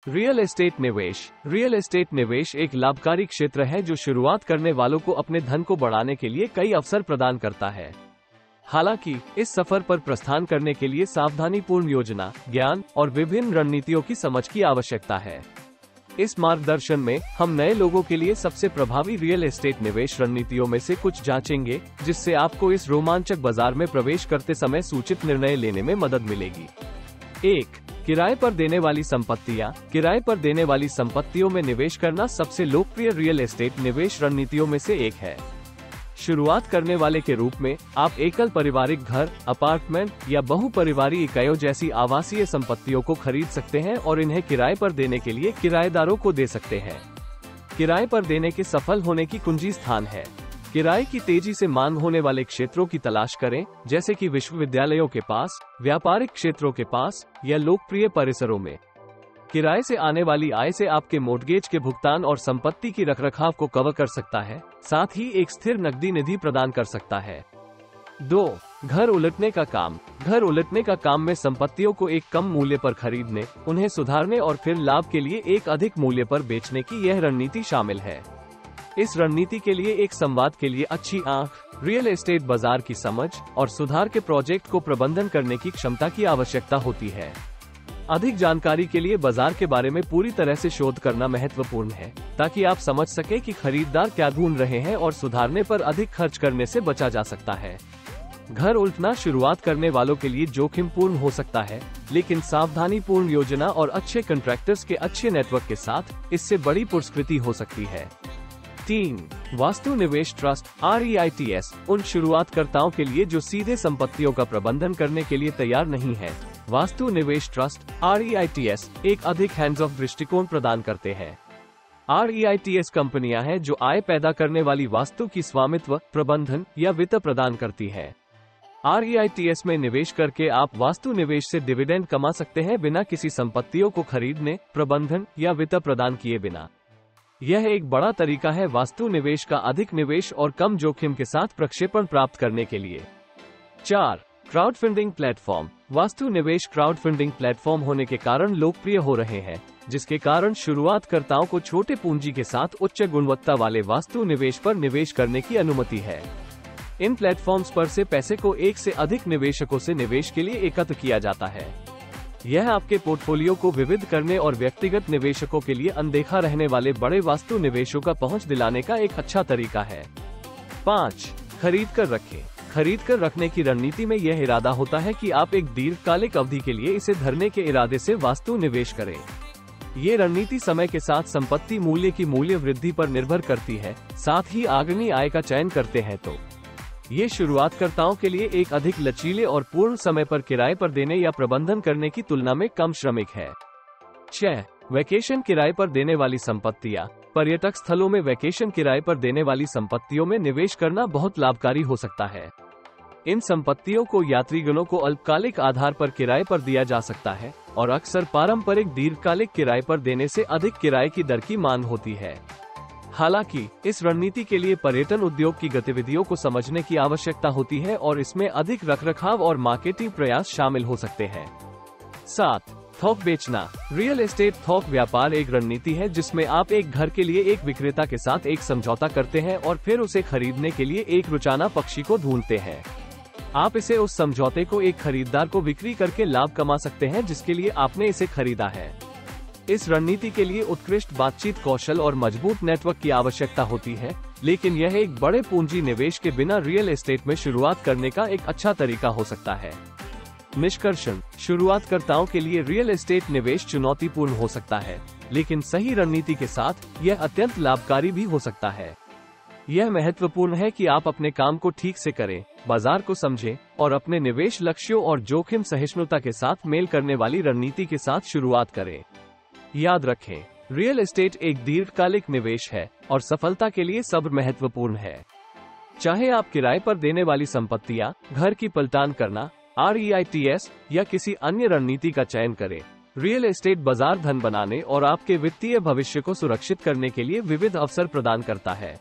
Real estate निवेश। Real estate निवेश एक लाभकारी क्षेत्र है जो शुरुआत करने वालों को अपने धन को बढ़ाने के लिए कई अवसर प्रदान करता है। हालांकि इस सफर पर प्रस्थान करने के लिए सावधानीपूर्ण योजना, ज्ञान और विभिन्न रणनीतियों की समझ की आवश्यकता है। इस मार्गदर्शन में हम नए लोगों के लिए सबसे प्रभावी रियल एस्टेट निवेश रणनीतियों में से कुछ जांचेंगे, जिससे आपको इस रोमांचक बाजार में प्रवेश करते समय सूचित निर्णय लेने में मदद मिलेगी। 1. किराए पर देने वाली संपत्तियां। किराए पर देने वाली संपत्तियों में निवेश करना सबसे लोकप्रिय रियल एस्टेट निवेश रणनीतियों में से एक है। शुरुआत करने वाले के रूप में आप एकल पारिवारिक घर, अपार्टमेंट या बहुपरिवारी इकाइयों जैसी आवासीय संपत्तियों को खरीद सकते हैं और इन्हें किराए पर देने के लिए किराएदारों को दे सकते हैं। किराए पर देने के सफल होने की कुंजी स्थान है। किराए की तेजी से मांग होने वाले क्षेत्रों की तलाश करें, जैसे कि विश्वविद्यालयों के पास, व्यापारिक क्षेत्रों के पास या लोकप्रिय परिसरों में। किराए से आने वाली आय से आपके मोर्टगेज के भुगतान और संपत्ति की रखरखाव को कवर कर सकता है, साथ ही एक स्थिर नकदी निधि प्रदान कर सकता है। 2. घर उलटने का काम। घर उलटने का काम में संपत्तियों को एक कम मूल्य पर खरीदने, उन्हें सुधारने और फिर लाभ के लिए एक अधिक मूल्य पर बेचने की यह रणनीति शामिल है। इस रणनीति के लिए एक संवाद के लिए अच्छी आंख, रियल एस्टेट बाजार की समझ और सुधार के प्रोजेक्ट को प्रबंधन करने की क्षमता की आवश्यकता होती है। अधिक जानकारी के लिए बाजार के बारे में पूरी तरह से शोध करना महत्वपूर्ण है, ताकि आप समझ सके कि खरीदार क्या ढूंढ रहे हैं और सुधारने पर अधिक खर्च करने से बचा जा सकता है। घर उलटना शुरुआत करने वालों के लिए जोखिमपूर्ण हो सकता है, लेकिन सावधानीपूर्ण योजना और अच्छे कॉन्ट्रैक्टर्स के अच्छे नेटवर्क के साथ इससे बड़ी पुरस्कृति हो सकती है। 3. वास्तु निवेश ट्रस्ट REITs उन शुरुआतकर्ताओं के लिए जो सीधे संपत्तियों का प्रबंधन करने के लिए तैयार नहीं है। वास्तु निवेश ट्रस्ट REITs एक अधिक हैंड्स ऑफ दृष्टिकोण प्रदान करते हैं। REITs कंपनियां हैं जो आय पैदा करने वाली वास्तु की स्वामित्व, प्रबंधन या वित्त प्रदान करती है। REITs में निवेश करके आप वास्तु निवेश से डिविडेंड कमा सकते हैं, बिना किसी संपत्तियों को खरीदने, प्रबंधन या वित्त प्रदान किए बिना। यह एक बड़ा तरीका है वास्तु निवेश का अधिक निवेश और कम जोखिम के साथ प्रक्षेपण प्राप्त करने के लिए। 4. Crowdfunding platform. वास्तु निवेश क्राउडफंडिंग प्लेटफॉर्म होने के कारण लोकप्रिय हो रहे हैं, जिसके कारण शुरुआतकर्ताओं को छोटे पूंजी के साथ उच्च गुणवत्ता वाले वास्तु निवेश पर निवेश करने की अनुमति है। इन प्लेटफॉर्म्स पर से पैसे को एक से अधिक निवेशकों से निवेश के लिए एकत्र किया जाता है। यह आपके पोर्टफोलियो को विविध करने और व्यक्तिगत निवेशकों के लिए अनदेखा रहने वाले बड़े वास्तु निवेशों का पहुंच दिलाने का एक अच्छा तरीका है। 5. खरीद कर रखें। खरीद कर रखने की रणनीति में यह इरादा होता है कि आप एक दीर्घकालिक अवधि के लिए इसे धरने के इरादे से वास्तु निवेश करें। ये रणनीति समय के साथ संपत्ति मूल्य की मूल्य वृद्धि पर निर्भर करती है, साथ ही आगामी आय का चयन करते हैं तो ये शुरुआतकर्ताओं के लिए एक अधिक लचीले और पूर्ण समय पर किराए पर देने या प्रबंधन करने की तुलना में कम श्रमिक है। 6. वैकेशन किराए पर देने वाली संपत्तियां। पर्यटक स्थलों में वैकेशन किराए पर देने वाली संपत्तियों में निवेश करना बहुत लाभकारी हो सकता है। इन संपत्तियों को यात्रीगणों को अल्पकालिक आधार पर किराए पर दिया जा सकता है और अक्सर पारंपरिक दीर्घकालिक किराए पर देने से अधिक किराए की दर की मांग होती है। हालांकि इस रणनीति के लिए पर्यटन उद्योग की गतिविधियों को समझने की आवश्यकता होती है और इसमें अधिक रखरखाव और मार्केटिंग प्रयास शामिल हो सकते हैं। 7. थोक बेचना। रियल एस्टेट थोक व्यापार एक रणनीति है जिसमें आप एक घर के लिए एक विक्रेता के साथ एक समझौता करते हैं और फिर उसे खरीदने के लिए एक रुचाना पक्षी को ढूंढते हैं। आप इसे उस समझौते को एक खरीदार को बिक्री करके लाभ कमा सकते हैं जिसके लिए आपने इसे खरीदा है। इस रणनीति के लिए उत्कृष्ट बातचीत कौशल और मजबूत नेटवर्क की आवश्यकता होती है, लेकिन यह एक बड़े पूंजी निवेश के बिना रियल एस्टेट में शुरुआत करने का एक अच्छा तरीका हो सकता है। निष्कर्षण। शुरुआतकर्ताओं के लिए रियल एस्टेट निवेश चुनौतीपूर्ण हो सकता है, लेकिन सही रणनीति के साथ यह अत्यंत लाभकारी भी हो सकता है। यह महत्वपूर्ण है कि आप अपने काम को ठीक से करें, बाजार को समझें और अपने निवेश लक्ष्यों और जोखिम सहिष्णुता के साथ मेल करने वाली रणनीति के साथ शुरुआत करें। याद रखें, रियल एस्टेट एक दीर्घकालिक निवेश है और सफलता के लिए सब्र महत्वपूर्ण है। चाहे आप किराए पर देने वाली संपत्तियां, घर की पलटान करना, REITs या किसी अन्य रणनीति का चयन करें, रियल एस्टेट बाजार धन बनाने और आपके वित्तीय भविष्य को सुरक्षित करने के लिए विविध अवसर प्रदान करता है।